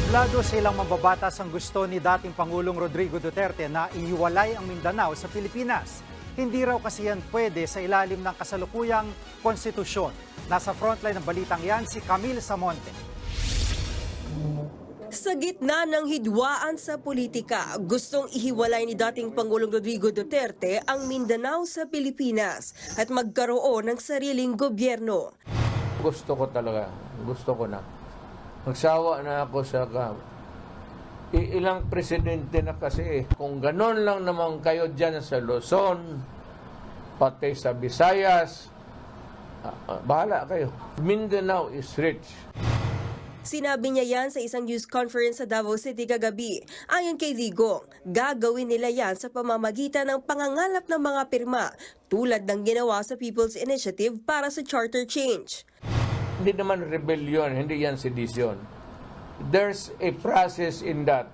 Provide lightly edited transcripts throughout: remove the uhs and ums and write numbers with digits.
Tablado sa ilang mambabatas ang gusto ni dating Pangulong Rodrigo Duterte na ihiwalay ang Mindanao sa Pilipinas. Hindi raw kasi yan pwede sa ilalim ng kasalukuyang konstitusyon. Nasa frontline ng balitang yan si Camille Samonte. Sa gitna ng hidwaan sa politika, gustong ihiwalay ni dating Pangulong Rodrigo Duterte ang Mindanao sa Pilipinas at magkaroon ng sariling gobyerno. Gusto ko talaga, gusto ko na. Magsawa na ako sa ilang presidente na kasi. Kung ganon lang naman kayo dyan sa Luzon, pati sa Visayas, bahala kayo. Mindanao is rich. Sinabi niya yan sa isang news conference sa Davao City kagabi. Ayon kay Digong, gagawin nila yan sa pamamagitan ng pangangalap ng mga pirma tulad ng ginawa sa People's Initiative para sa charter change. Hindi naman rebellion, hindi yan sedition. There's a process in that.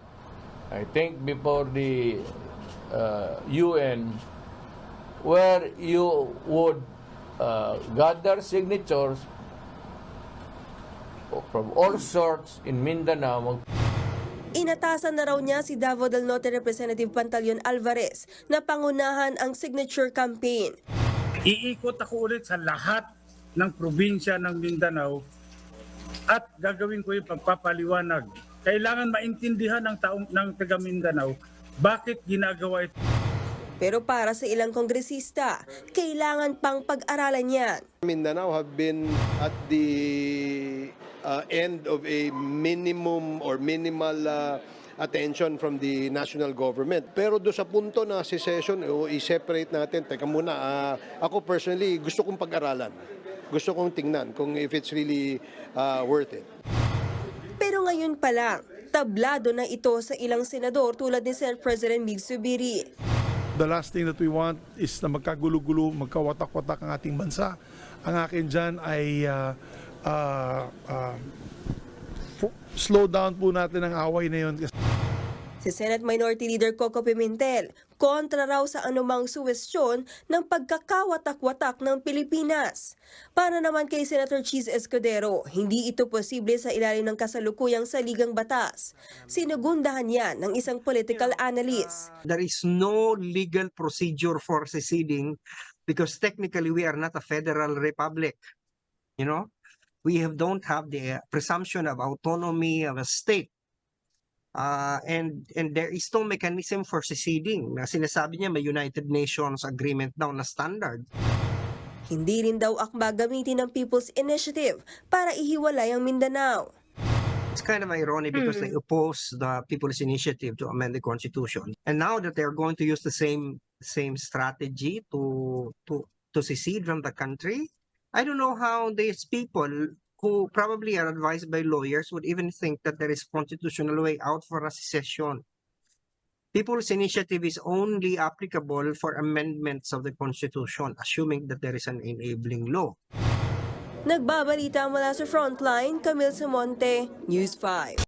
I think before the UN, where you would gather signatures from all sorts in Mindanao. Inatasan na raw niya si Davao del Norte Representative Pantaleon Alvarez na pangunahan ang signature campaign. Iikot ako ulit sa lahat ng probinsya ng Mindanao at gagawin ko yung pagpapaliwanag. Kailangan maintindihan ng taga Mindanao bakit ginagawa ito. Pero para sa ilang kongresista, kailangan pang pag-aralan yan. Mindanao have been at the end of a minimum or minimal attention from the national government. Pero do sa punto na secession o i-separate natin, teka muna, ako personally gusto kong pag-aralan. Gusto kong tingnan kung if it's really worth it. Pero ngayon pa lang, tablado na ito sa ilang senador tulad ni Senate President Mig Zubiri. The last thing that we want is na magkagulo-gulo, magkawatak-watak ang ating bansa. Ang akin dyan ay slow down po natin ang away na yun. Si Senate Minority Leader Coco Pimentel, kontra raw sa anumang suwestyon ng pagkakawatak-watak ng Pilipinas. Para naman kay Senator Cheese Escudero, hindi ito posible sa ilalim ng kasalukuyang saligang batas. Sinugundahan yan ng isang political analyst. There is no legal procedure for seceding because technically we are not a federal republic. You know, don't have the presumption of autonomy of a state. And there is no mechanism for seceding. Na sinasabi niya may United Nations agreement daw na standard. Hindi rin daw akma gamitin ng People's Initiative para ihiwalay ang Mindanao. It's kind of ironic because they oppose the People's Initiative to amend the Constitution. And now that they're going to use the same strategy to secede from the country, I don't know how these people who probably are advised by lawyers would even think that there is a constitutional way out for a secession. People's Initiative is only applicable for amendments of the Constitution, assuming that there is an enabling law. Nagbabalita mula sa Frontline, Camille Samonte, News 5.